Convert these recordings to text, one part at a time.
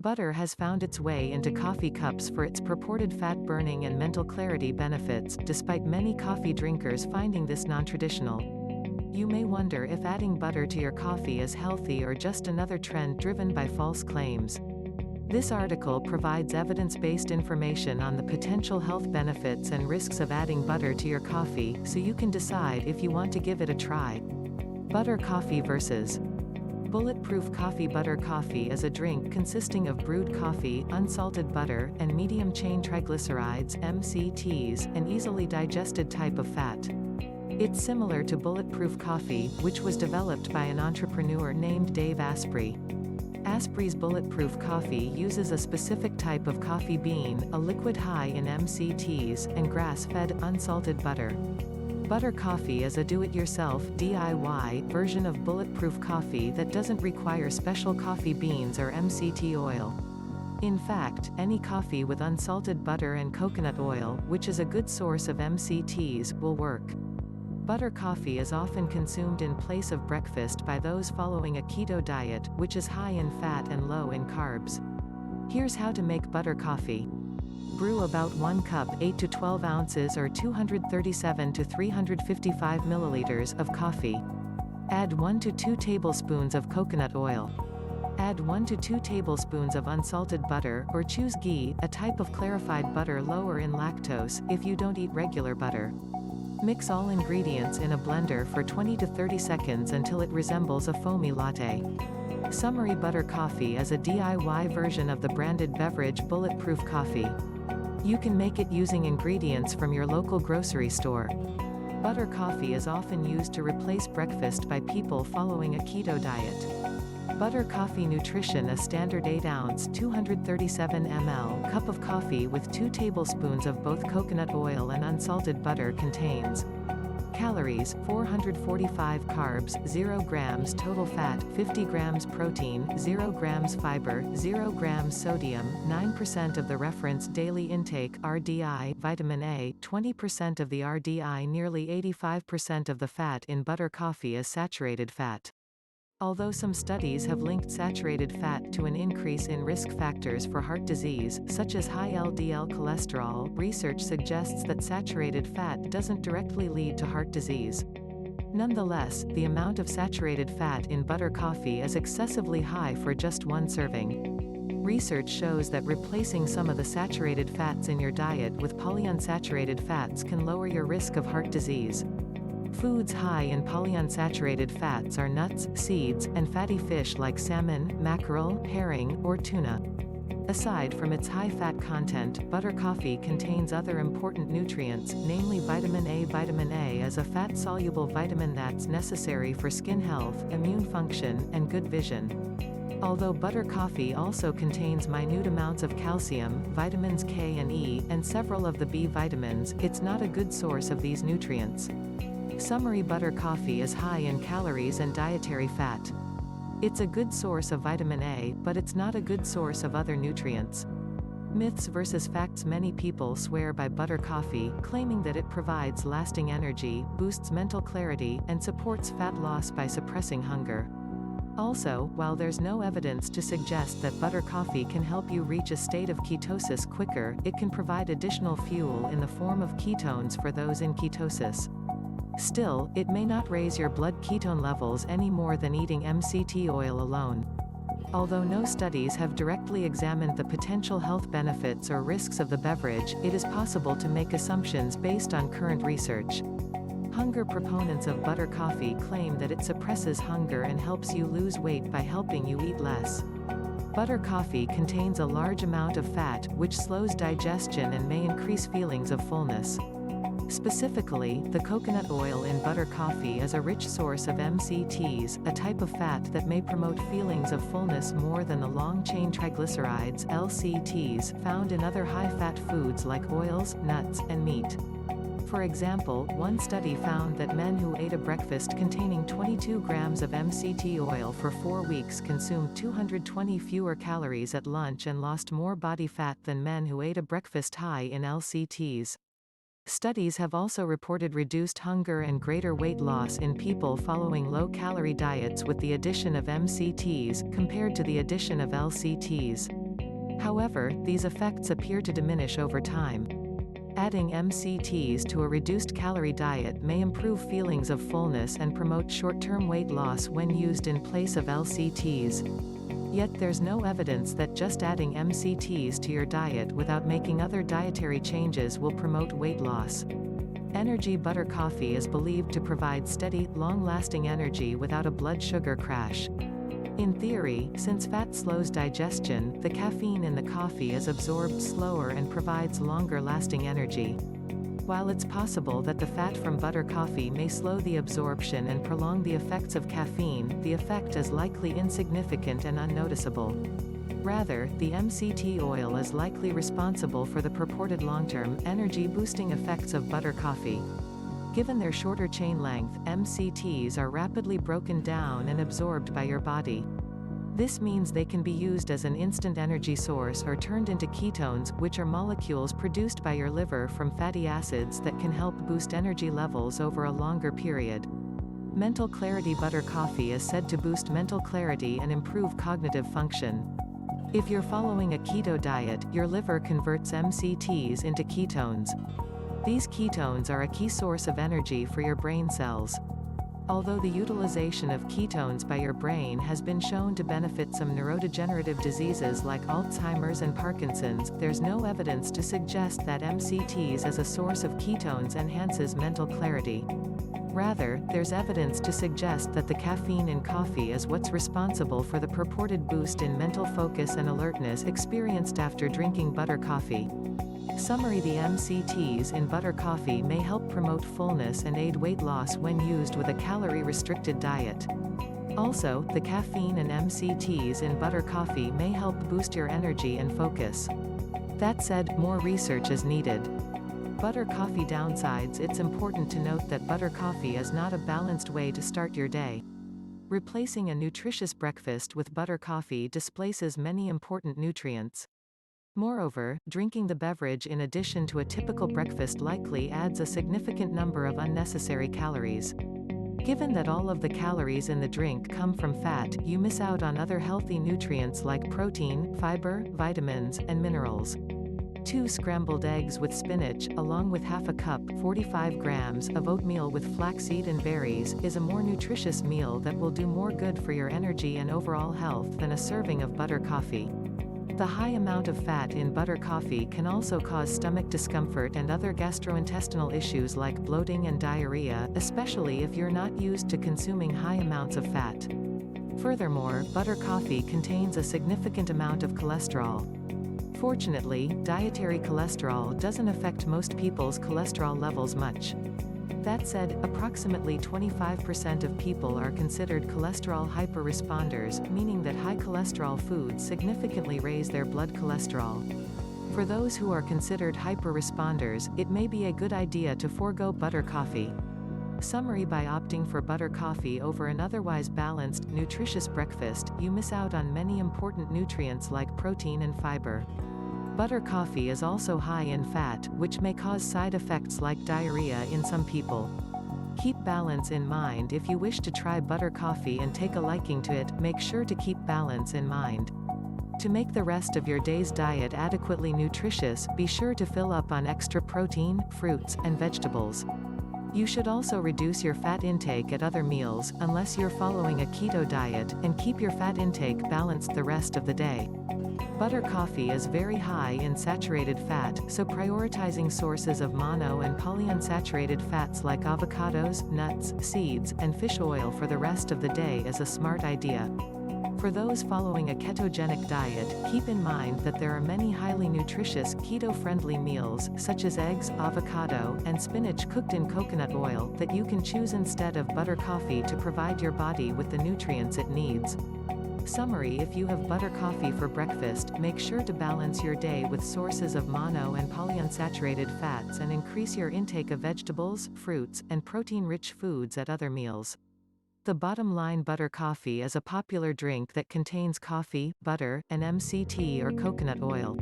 Butter has found its way into coffee cups for its purported fat-burning and mental clarity benefits, despite many coffee drinkers finding this non-traditional. You may wonder if adding butter to your coffee is healthy or just another trend driven by false claims. This article provides evidence-based information on the potential health benefits and risks of adding butter to your coffee, so you can decide if you want to give it a try. Butter coffee versus Bulletproof coffee. Butter coffee is a drink consisting of brewed coffee, unsalted butter, and medium-chain triglycerides (MCTs), an easily digested type of fat. It's similar to bulletproof coffee, which was developed by an entrepreneur named Dave Asprey. Asprey's bulletproof coffee uses a specific type of coffee bean, a liquid high in MCTs, and grass-fed, unsalted butter. Butter coffee is a do-it-yourself (DIY) version of bulletproof coffee that doesn't require special coffee beans or MCT oil. In fact, any coffee with unsalted butter and coconut oil, which is a good source of MCTs, will work. Butter coffee is often consumed in place of breakfast by those following a keto diet, which is high in fat and low in carbs. Here's how to make butter coffee. Brew about 1 cup 8 to 12 ounces or 237 to 355 milliliters of coffee. Add 1 to 2 tablespoons of coconut oil. Add 1 to 2 tablespoons of unsalted butter, or choose ghee, a type of clarified butter lower in lactose, if you don't eat regular butter. Mix all ingredients in a blender for 20 to 30 seconds until it resembles a foamy latte. Summary: butter coffee is a DIY version of the branded beverage bulletproof coffee. You can make it using ingredients from your local grocery store. Butter coffee is often used to replace breakfast by people following a keto diet. Butter coffee nutrition: a standard 8-ounce 237 ml cup of coffee with 2 tablespoons of both coconut oil and unsalted butter contains calories, 445 carbs, 0 grams total fat, 50 grams protein, 0 grams fiber, 0 grams sodium, 9% of the reference daily intake RDI, vitamin A, 20% of the RDI. Nearly 85% of the fat in butter coffee is saturated fat. Although some studies have linked saturated fat to an increase in risk factors for heart disease, such as high LDL cholesterol, research suggests that saturated fat doesn't directly lead to heart disease. Nonetheless, the amount of saturated fat in butter coffee is excessively high for just one serving. Research shows that replacing some of the saturated fats in your diet with polyunsaturated fats can lower your risk of heart disease. Foods high in polyunsaturated fats are nuts, seeds, and fatty fish like salmon, mackerel, herring, or tuna. Aside from its high fat content, butter coffee contains other important nutrients, namely vitamin A. Vitamin A is a fat-soluble vitamin that's necessary for skin health, immune function, and good vision. Although butter coffee also contains minute amounts of calcium, vitamins K and E, and several of the B vitamins, it's not a good source of these nutrients. Summary: butter coffee is high in calories and dietary fat. It's a good source of vitamin A, but it's not a good source of other nutrients. Myths versus facts: many people swear by butter coffee, claiming that it provides lasting energy, boosts mental clarity, and supports fat loss by suppressing hunger. Also, while there's no evidence to suggest that butter coffee can help you reach a state of ketosis quicker, it can provide additional fuel in the form of ketones for those in ketosis. Still, it may not raise your blood ketone levels any more than eating MCT oil alone. Although no studies have directly examined the potential health benefits or risks of the beverage, it is possible to make assumptions based on current research. Hunger proponents of butter coffee claim that it suppresses hunger and helps you lose weight by helping you eat less. Butter coffee contains a large amount of fat, which slows digestion and may increase feelings of fullness. Specifically, the coconut oil in butter coffee is a rich source of MCTs, a type of fat that may promote feelings of fullness more than the long-chain triglycerides (LCTs) found in other high-fat foods like oils, nuts, and meat. For example, one study found that men who ate a breakfast containing 22 grams of MCT oil for 4 weeks consumed 220 fewer calories at lunch and lost more body fat than men who ate a breakfast high in LCTs. Studies have also reported reduced hunger and greater weight loss in people following low-calorie diets with the addition of MCTs, compared to the addition of LCTs. However, these effects appear to diminish over time. Adding MCTs to a reduced calorie diet may improve feelings of fullness and promote short-term weight loss when used in place of LCTs. Yet there's no evidence that just adding MCTs to your diet without making other dietary changes will promote weight loss. Energy butter coffee is believed to provide steady, long-lasting energy without a blood sugar crash. In theory, since fat slows digestion, the caffeine in the coffee is absorbed slower and provides longer-lasting energy. While it's possible that the fat from butter coffee may slow the absorption and prolong the effects of caffeine, the effect is likely insignificant and unnoticeable. Rather, the MCT oil is likely responsible for the purported long-term, energy-boosting effects of butter coffee. Given their shorter chain length, MCTs are rapidly broken down and absorbed by your body. This means they can be used as an instant energy source or turned into ketones, which are molecules produced by your liver from fatty acids that can help boost energy levels over a longer period. Mental clarity butter coffee is said to boost mental clarity and improve cognitive function. If you're following a keto diet, your liver converts MCTs into ketones. These ketones are a key source of energy for your brain cells. Although the utilization of ketones by your brain has been shown to benefit some neurodegenerative diseases like Alzheimer's and Parkinson's, there's no evidence to suggest that MCTs as a source of ketones enhances mental clarity. Rather, there's evidence to suggest that the caffeine in coffee is what's responsible for the purported boost in mental focus and alertness experienced after drinking butter coffee. Summary: the MCTs in butter coffee may help promote fullness and aid weight loss when used with a calorie-restricted diet. Also, the caffeine and MCTs in butter coffee may help boost your energy and focus. That said, more research is needed. Butter coffee downsides: it's important to note that butter coffee is not a balanced way to start your day. Replacing a nutritious breakfast with butter coffee displaces many important nutrients. Moreover, drinking the beverage in addition to a typical breakfast likely adds a significant number of unnecessary calories. Given that all of the calories in the drink come from fat, you miss out on other healthy nutrients like protein, fiber, vitamins, and minerals. 2 scrambled eggs with spinach, along with half a cup 45 grams of oatmeal with flaxseed and berries, is a more nutritious meal that will do more good for your energy and overall health than a serving of butter coffee. The high amount of fat in butter coffee can also cause stomach discomfort and other gastrointestinal issues like bloating and diarrhea, especially if you're not used to consuming high amounts of fat. Furthermore, butter coffee contains a significant amount of cholesterol. Fortunately, dietary cholesterol doesn't affect most people's cholesterol levels much. That said, approximately 25% of people are considered cholesterol hyperresponders, meaning that high cholesterol foods significantly raise their blood cholesterol. For those who are considered hyperresponders, it may be a good idea to forego butter coffee. Summary: by opting for butter coffee over an otherwise balanced, nutritious breakfast, you miss out on many important nutrients like protein and fiber. Butter coffee is also high in fat, which may cause side effects like diarrhea in some people. Keep balance in mind. If you wish to try butter coffee and take a liking to it, make sure to keep balance in mind. To make the rest of your day's diet adequately nutritious, be sure to fill up on extra protein, fruits, and vegetables. You should also reduce your fat intake at other meals, unless you're following a keto diet, and keep your fat intake balanced the rest of the day. Butter coffee is very high in saturated fat, so prioritizing sources of mono and polyunsaturated fats like avocados, nuts, seeds, and fish oil for the rest of the day is a smart idea. For those following a ketogenic diet, keep in mind that there are many highly nutritious, keto-friendly meals, such as eggs, avocado, and spinach cooked in coconut oil, that you can choose instead of butter coffee to provide your body with the nutrients it needs. Summary: if you have butter coffee for breakfast, make sure to balance your day with sources of mono and polyunsaturated fats and increase your intake of vegetables, fruits, and protein-rich foods at other meals. The bottom line: butter coffee is a popular drink that contains coffee, butter, and MCT or coconut oil.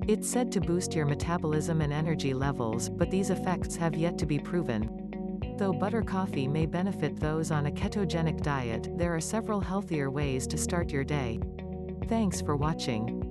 It's said to boost your metabolism and energy levels, but these effects have yet to be proven. Though butter coffee may benefit those on a ketogenic diet, there are several healthier ways to start your day. Thanks for watching.